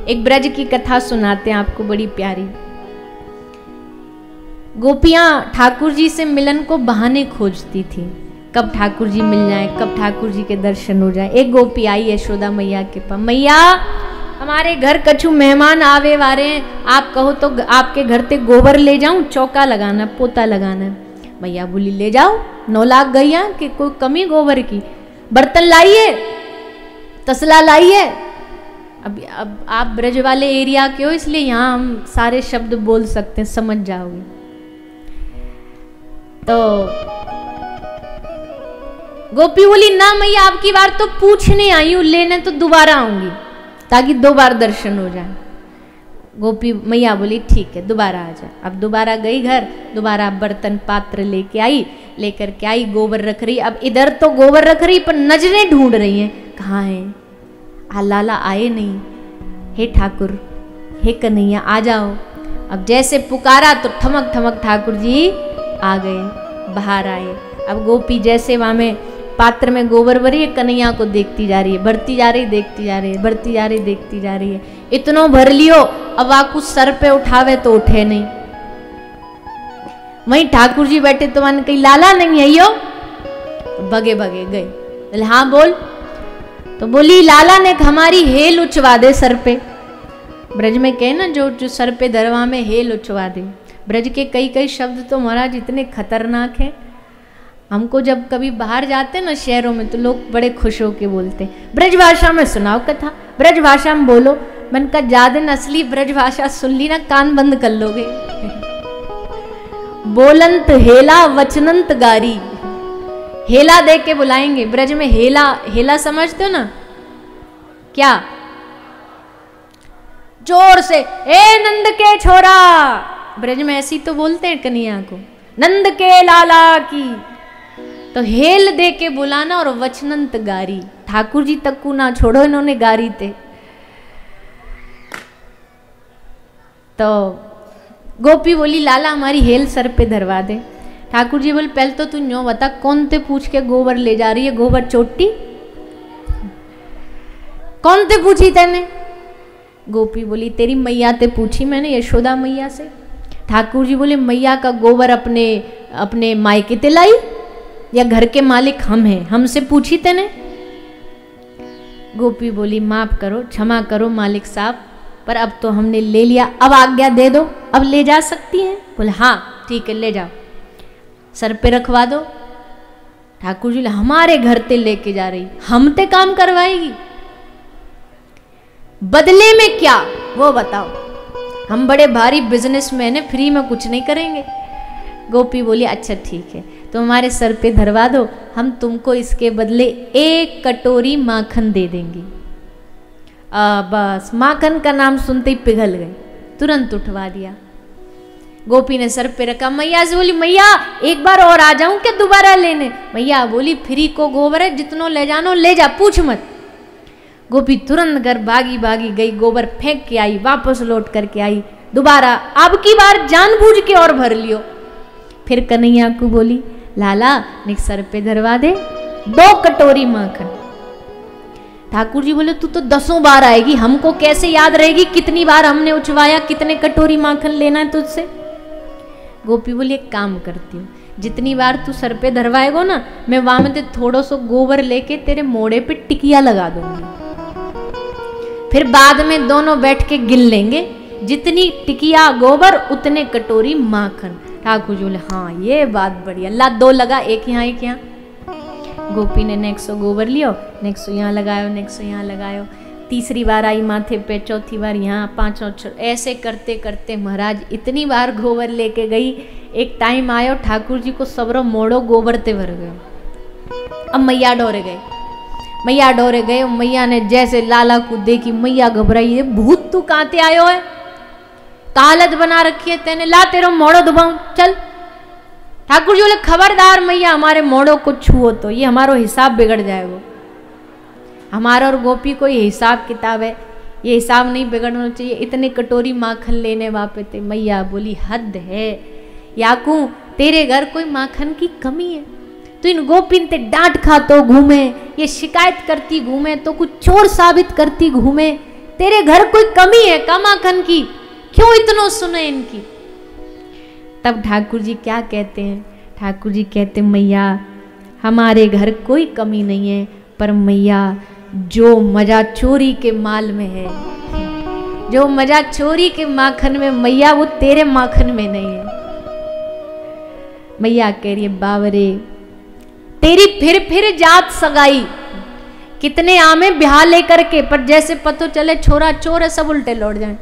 एक ब्रज की कथा सुनाते हैं आपको, बड़ी प्यारी। गोपियां ठाकुर जी से मिलन को बहाने खोजती थी, कब ठाकुर जी मिल जाएं, कब ठाकुर जी के दर्शन हो जाएं। एक गोपी आई यशोदा मैया के पास, मैया हमारे घर कछु मेहमान आवे वारे हैं, आप कहो तो आपके घर ते गोबर ले जाऊं, चौका लगाना, पोता लगाना। मैया बोली ले जाओ, 9 लाख गैया कि कोई कमी गोबर की। बर्तन लाइए, तसला लाइए। अब आप ब्रज वाले एरिया के हो, इसलिए यहाँ हम सारे शब्द बोल सकते हैं, समझ जाओगे। तो गोपी बोली ना मैया, आपकी बार तो पूछने आई हूं, लेने तो दोबारा आऊंगी, ताकि 2 बार दर्शन हो जाए। गोपी मैया बोली ठीक है, दोबारा आ जा। अब दोबारा गई घर, दोबारा बर्तन पात्र लेके आई, लेकर के आई, गोबर रख रही। अब इधर तो गोबर रख रही, पर नजरें ढूंढ रही हैं, कहाँ है लाला, आए नहीं, हे ठाकुर, हे कन्हैया आ जाओ। अब जैसे पुकारा तो ठमक ठमक ठाकुर जी आ गए, बाहर आए। अब गोपी जैसे वहां में पात्र में गोबर भरी है, कन्हैया को देखती जा रही है, भरती जा रही, देखती जा रही है, भरती जा रही, देखती जा रही है। इतनो भर लियो, अब आकू सर पे उठावे तो उठे नहीं। वहीं ठाकुर जी बैठे तो मैंने कही लाला नहीं है यो, भगे भगे गए। बोले हाँ बोल। तो बोली लाला ने हमारी हेल उचवा दे सर पे। ब्रज में कहे ना जो सर पे दरवा में हेल उचवा दे। ब्रज के कई कई शब्द तो महाराज इतने खतरनाक हैं। हमको जब कभी बाहर जाते ना शहरों में, तो लोग बड़े खुश होके बोलते ब्रज भाषा में सुनाओ कथा, ब्रज भाषा में बोलो। मैंने कहा ज्यादा असली ब्रज भाषा सुन ली ना, कान बंद कर लोगे। बोलंत हेला वचनंत गारी, हेला दे के बुलाएंगे। ब्रज में हेला, हेला समझते हो ना क्या? जोर से ए नंद के छोरा, ब्रज में ऐसी तो बोलते हैं कन्हैया को, नंद के लाला की। तो हेल दे के बुलाना और वचनंत गारी। ठाकुर जी तक को ना छोड़ो, इन्होंने गारी थे। तो गोपी बोली लाला हमारी हेल सर पे धरवा दे। ठाकुर जी बोले पहले तो तू न्यो बता, कौन ते पूछ के गोबर ले जा रही है, गोबर चोटी कौन ते पूछी तेने? गोपी बोली तेरी मैया ते पूछी मैंने, यशोदा मैया से। ठाकुर जी बोले मैया का गोबर अपने मायके ते लाई, या घर के मालिक हम हैं, हमसे पूछी तेने? गोपी बोली माफ करो, क्षमा करो मालिक साहब, पर अब तो हमने ले लिया, अब आज्ञा दे दो, अब ले जा सकती हैं? बोले हाँ ठीक है ले जाओ, सर पे रखवा दो। ठाकुर जी हमारे घर ते लेके जा रही, हम ते काम करवाएगी, बदले में क्या वो बताओ, हम बड़े भारी बिजनेसमैन हैं, फ्री में कुछ नहीं करेंगे। गोपी बोली अच्छा ठीक है, तो हमारे सर पे धरवा दो, हम तुमको इसके बदले 1 कटोरी माखन दे देंगे। बस माखन का नाम सुनते ही पिघल गए, तुरंत उठवा दिया। गोपी ने सर पे रखा, मैया से बोली मैया एक बार और आ जाऊं क्या दोबारा लेने? मैया बोली फ्री को गोबर है, जितनो ले जानो ले जा, पूछ मत। गोपी तुरंत घर भागी भागी गई, गोबर फेंक के आई, वापस लौट करके आई, दोबारा अब की बार जानबूझ के और भर लियो। फिर कन्हैया को बोली लाला निक सर पे धरवा दे 2 कटोरी माखन। ठाकुर जी बोले तू तो 10 बार आएगी, हमको कैसे याद रहेगी कितनी बार हमने उछवाया, कितने कटोरी माखन लेना है तुझसे? गोपी बोली एक काम करती हूँ, जितनी बार तू सर पे धरवाएगो ना, मैं वहां में थोड़ा सा गोबर लेके तेरे मोड़े पे टिकिया लगा दूंगी, फिर बाद में दोनों बैठ के गिन लेंगे, जितनी टिकिया गोबर उतने कटोरी माखन। ठाकुर जी बोले हाँ ये बात बढ़िया, ला 2 लगा, एक यहाँ एक यहाँ। गोपी ने नेक्सो गोबर लियो, नेक्सो यहाँ लगायो, नेक्सो यहाँ लगायो, तीसरी बार आई माथे पे, चौथी बार यहाँ, 5वां, ऐसे करते करते महाराज इतनी बार गोबर लेके गई। एक टाइम आयो ठाकुर जी को सबरो मोड़ो गोबर ते भर गयो। अब मैया डोरे गए, मैया डोरे गए। मैया ने जैसे लाला को देखी, मैया घबराई, है भूत तू काते आयो है, तालत बना रखी है तेने, ला तेरो मोड़ो दबाऊं चल। ठाकुर जी बोले खबरदार मैया हमारे मोड़ो को छुओ तो ये हमारो हिसाब बिगड़ जाएगा। हमारा और गोपी को ये हिसाब किताब है, ये हिसाब नहीं बिगड़ना चाहिए। इतने कटोरी माखन लेने वापे थे। मैया बोली हद है याकू, तेरे घर कोई माखन की कमी है? तो इन गोपिन ते डांट खातो घूमे, ये शिकायत करती घूमे, तो कुछ चोर साबित करती घूमे, तेरे घर कोई कमी है का माखन की, क्यों इतनो सुने इनकी। तब ठाकुर जी क्या कहते हैं, ठाकुर जी कहते मैया हमारे घर कोई कमी नहीं है, पर मैया जो मजा चोरी के माल में है, जो मजा चोरी के माखन में मैया वो तेरे माखन में नहीं है। मैया कह रही है बावरे तेरी फिर जात सगाई, कितने आमे ब्याह लेकर के, पर जैसे पतो चले छोरा चोर है सब उल्टे लौट जाए।